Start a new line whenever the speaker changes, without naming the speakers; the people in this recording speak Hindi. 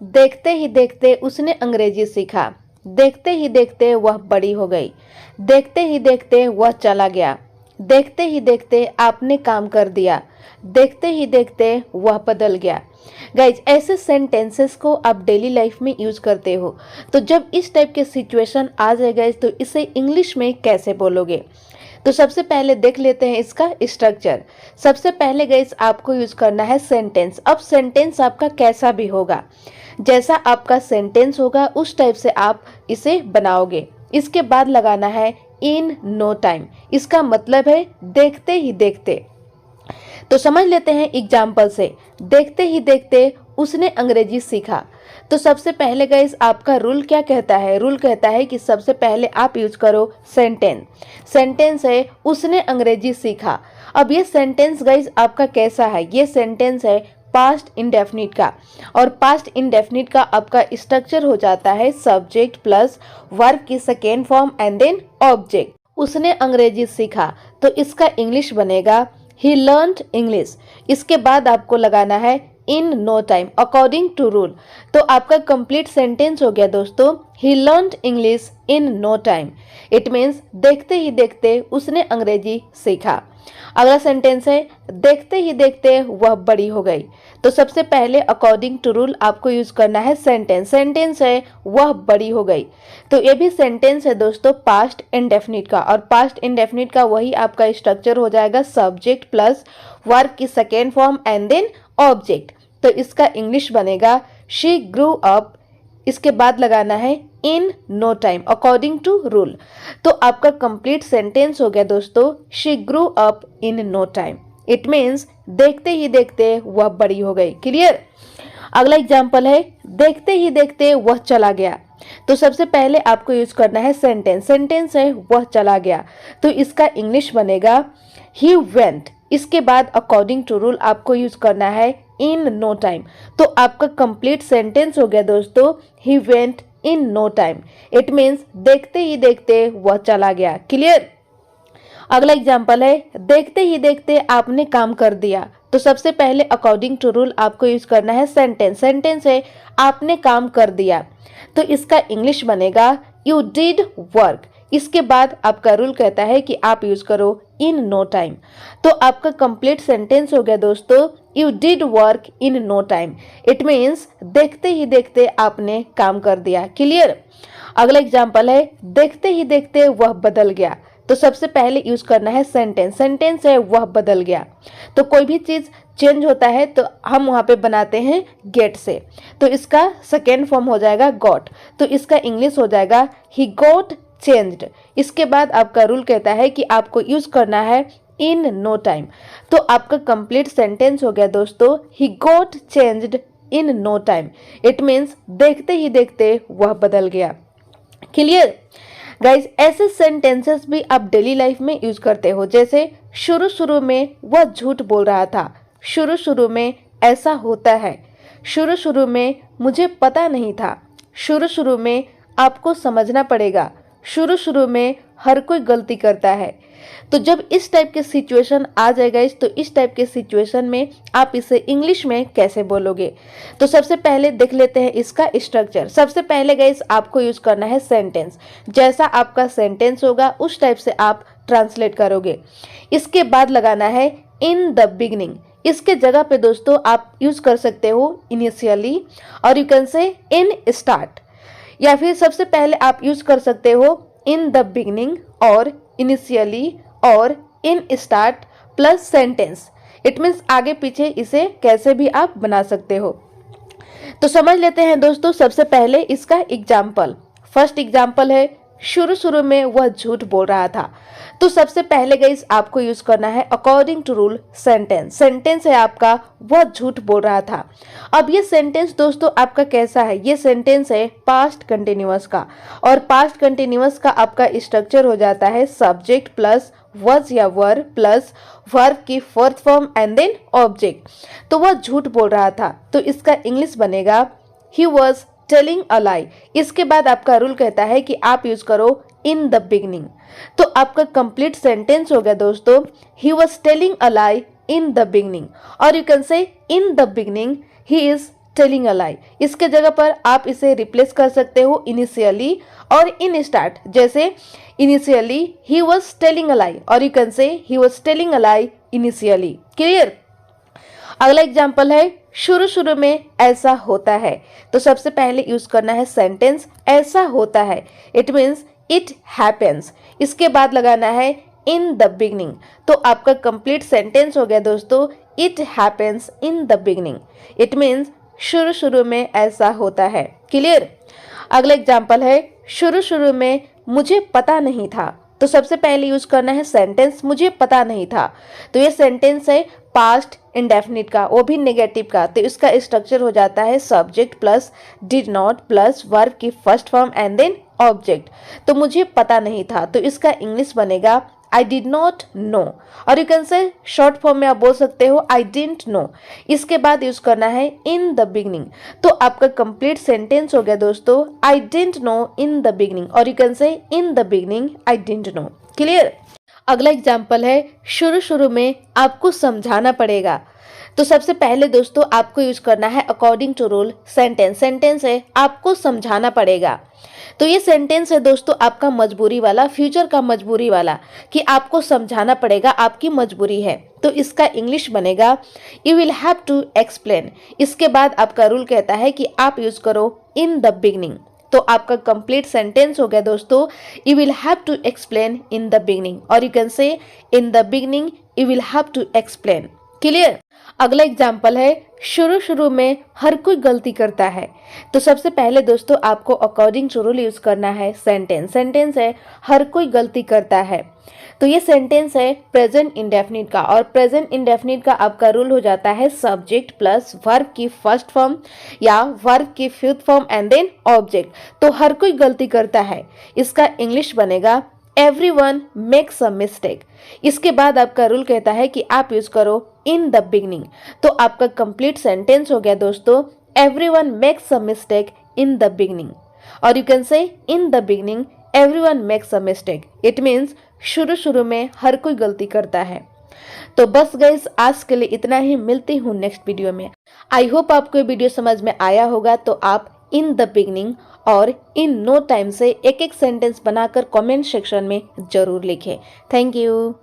देखते ही देखते उसने अंग्रेजी सीखा। देखते ही देखते वह बड़ी हो गई। देखते ही देखते वह चला गया। देखते ही देखते आपने काम कर दिया। देखते ही देखते वह बदल गया। गाइज, ऐसे सेंटेंसेस को आप डेली लाइफ में यूज करते हो, तो जब इस टाइप के सिचुएशन आ जाए गाइज, तो इसे इंग्लिश में कैसे बोलोगे? तो सबसे पहले देख लेते हैं इसका स्ट्रक्चर। सबसे पहले गाइज आपको यूज करना है सेंटेंस। अब सेंटेंस आपका कैसा भी होगा, जैसा आपका सेंटेंस होगा उस टाइप से आप इसे बनाओगे। इसके बाद लगाना है इन नो टाइम। इसका मतलब है देखते ही देखते। तो समझ लेते हैं एग्जाम्पल से। देखते ही देखते उसने अंग्रेजी सीखा। तो सबसे पहले गाइस आपका रूल क्या कहता है? रूल कहता है कि सबसे पहले आप यूज करो सेंटेंस। सेंटेंस है उसने अंग्रेजी सीखा। अब ये सेंटेंस गाइस आपका कैसा है? ये सेंटेंस है पास्ट इंडेफिनिट का, और पास्ट इंडेफिनिट का आपका स्ट्रक्चर हो जाता है सब्जेक्ट प्लस वर्ब की second form and then object. उसने अंग्रेजी सीखा, तो इसका इंग्लिश बनेगा ही लर्न्ड इंग्लिश। इसके बाद आपको लगाना है in no time according to rule. तो आपका कंप्लीट सेंटेंस हो गया दोस्तों, he learned English in no time. It means देखते ही देखते उसने अंग्रेजी सीखा। अगला सेंटेंस है देखते ही देखते वह बड़ी हो गई। तो सबसे पहले अकॉर्डिंग टू रूल आपको यूज करना है सेंटेंस। सेंटेंस है वह बड़ी हो गई। तो ये भी सेंटेंस है दोस्तों पास्ट इंडेफिनिट का, और पास्ट इंडेफिनिट का वही आपका स्ट्रक्चर हो जाएगा सब्जेक्ट प्लस वर्ब की second form and then object. तो इसका इंग्लिश बनेगा शी ग्रू अप। इसके बाद लगाना है in no time according to rule. तो आपका कंप्लीट सेंटेंस हो गया दोस्तों, she grew up in no time. It means देखते ही देखते वह बड़ी हो गई। क्लियर? अगला एग्जाम्पल है देखते ही देखते वह चला गया। तो सबसे पहले आपको यूज करना है सेंटेंस। सेंटेंस है वह चला गया। तो इसका इंग्लिश बनेगा ही वेंट। इसके बाद अकॉर्डिंग टू रूल आपको यूज करना है इन नो टाइम। तो आपका कंप्लीट सेंटेंस हो गया दोस्तों, he went in no time. It means देखते ही देखते वह चला गया। क्लियर? अगला एग्जाम्पल है देखते ही देखते आपने काम कर दिया। तो सबसे पहले अकॉर्डिंग टू रूल आपको यूज करना है सेंटेंस। सेंटेंस है आपने काम कर दिया। तो इसका इंग्लिश बनेगा यू डिड वर्क। इसके बाद आपका रूल कहता है कि आप यूज करो इन नो टाइम। तो आपका कंप्लीट सेंटेंस हो गया दोस्तों, you did work in no time. It means देखते ही देखते आपने काम कर दिया। क्लियर? अगला एग्जाम्पल है देखते ही देखते वह बदल गया। तो सबसे पहले यूज करना है सेंटेंस। सेंटेंस है वह बदल गया। तो कोई भी चीज चेंज होता है तो हम वहां पे बनाते हैं गेट से। तो इसका सेकेंड फॉर्म हो जाएगा गॉट। तो इसका इंग्लिश हो जाएगा ही गॉट चेंज्ड। इसके बाद आपका रूल कहता है कि आपको यूज करना है इन नो टाइम। तो आपका कंप्लीट सेंटेंस हो गया दोस्तों, he got changed in no time. It means देखते ही देखते वह बदल गया। क्लियर? गाइज, ऐसे सेंटेंसेस भी आप डेली लाइफ में यूज करते हो। जैसे शुरू शुरू में वह झूठ बोल रहा था। शुरू शुरू में ऐसा होता है। शुरू शुरू में मुझे पता नहीं था। शुरू शुरू में आपको समझना पड़ेगा। शुरू शुरू में हर कोई गलती करता है। तो जब इस टाइप के सिचुएशन आ जाएगा तो इस टाइप के सिचुएशन में आप इसे इंग्लिश में कैसे बोलोगे? तो सबसे पहले देख लेते हैं इसका स्ट्रक्चर। सबसे पहले गाइस आपको यूज करना है सेंटेंस। जैसा आपका सेंटेंस होगा उस टाइप से आप ट्रांसलेट करोगे। इसके बाद लगाना है इन द बिगिनिंग। इसके जगह पे दोस्तों आप यूज कर सकते हो इनिशियली, और you can say in start, या फिर सबसे पहले आप यूज कर सकते हो इन द बिगिनिंग और इनिशियली और in start plus sentence. It means आगे पीछे इसे कैसे भी आप बना सकते हो। तो समझ लेते हैं दोस्तों सबसे पहले इसका एग्जाम्पल। फर्स्ट एग्जाम्पल है शुरू शुरू में वह झूठ बोल रहा था। तो सबसे पहले गाइस आपको यूज करना है according to rule sentence. Sentence है आपका वह झूठ बोल रहा था। अब ये सेंटेंस दोस्तों आपका कैसा है? ये सेंटेंस है पास्ट कंटिन्यूअस का, और पास्ट कंटिन्यूअस का आपका स्ट्रक्चर हो जाता है सब्जेक्ट प्लस वॉज या वर प्लस वर्ब की fourth form and then object. तो वह झूठ बोल रहा था। तो इसका इंग्लिश बनेगा ही वॉज टेलिंग अ लाई। इसके बाद आपका रूल कहता है कि आप यूज करो इन द बिगिनिंग। तो आपका कंप्लीट सेंटेंस हो गया दोस्तों, he was telling a lie in the beginning, और you can say in the beginning he is telling a lie. इसके जगह पर आप इसे रिप्लेस कर सकते हो इनिशियली और इन स्टार्ट। जैसे initially he was telling a lie, और you can say he was telling a lie initially. Clear. अगला एग्जाम्पल है शुरू शुरू में ऐसा होता है। तो सबसे पहले यूज करना है सेंटेंस ऐसा होता है, इट मीन्स इट हैपेंस। इसके बाद लगाना है इन द बिगनिंग। तो आपका कंप्लीट सेंटेंस हो गया दोस्तों, it happens in the beginning. It means शुरू शुरू में ऐसा होता है। क्लियर। अगला एग्जाम्पल है शुरू शुरू में मुझे पता नहीं था। तो सबसे पहले यूज करना है सेंटेंस मुझे पता नहीं था। तो ये सेंटेंस है पास्ट इंडेफिनिट का, वो भी नेगेटिव का। तो इसका स्ट्रक्चर हो जाता है subject plus did not plus verb की first form and then object. तो मुझे पता नहीं था, तो इसका इंग्लिश बनेगा आई डिड नॉट नो, और you can say short form में आप बोल सकते हो आई डिडंट नो। इसके बाद यूज करना है इन द बिगनिंग। तो आपका कंप्लीट सेंटेंस हो गया दोस्तों, I didn't know in the beginning, और you can say in the beginning I didn't know. Clear. अगला एग्जाम्पल है शुरू शुरू में आपको समझाना पड़ेगा। तो सबसे पहले दोस्तों आपको यूज करना है according to rule sentence. Sentence है आपको समझाना पड़ेगा। तो ये सेंटेंस है दोस्तों आपका मजबूरी वाला, फ्यूचर का मजबूरी वाला, कि आपको समझाना पड़ेगा, आपकी मजबूरी है। तो इसका इंग्लिश बनेगा you will have to explain. इसके बाद आपका रूल कहता है कि आप यूज करो इन द बिगनिंग। तो आपका कंप्लीट सेंटेंस हो गया दोस्तों, you will have to explain in the beginning, और you can say in the beginning you will have to explain. Clear. अगला एग्जाम्पल है शुरू शुरू में हर कोई गलती करता है। तो सबसे पहले दोस्तों आपको अकॉर्डिंग टू रूल यूज करना है सेंटेंस। सेंटेंस है हर कोई गलती करता है। तो ये सेंटेंस है प्रेजेंट इंडेफिनिट का, और प्रेजेंट इंडेफिनिट का आपका रूल हो जाता है सब्जेक्ट प्लस वर्ब की फर्स्ट फॉर्म या वर्ब की fifth form and then object. तो हर कोई गलती करता है, इसका इंग्लिश बनेगा एवरीवन मेक्स अ मिस्टेक। इसके बाद आपका रूल कहता है कि आप यूज करो इन द बिगनिंग। तो आपका कंप्लीट सेंटेंस हो गया दोस्तों, everyone makes a mistake in the beginning, और you can say in the beginning everyone makes a mistake. It means शुरू शुरू में हर कोई गलती करता है। तो बस गाइस आज के लिए इतना ही, मिलती हूँ नेक्स्ट वीडियो में। आई होप आपको ये वीडियो समझ में आया होगा। तो आप इन द बिगनिंग और इन नो टाइम से एक एक सेंटेंस बनाकर कमेंट सेक्शन में जरूर लिखें। Thank you.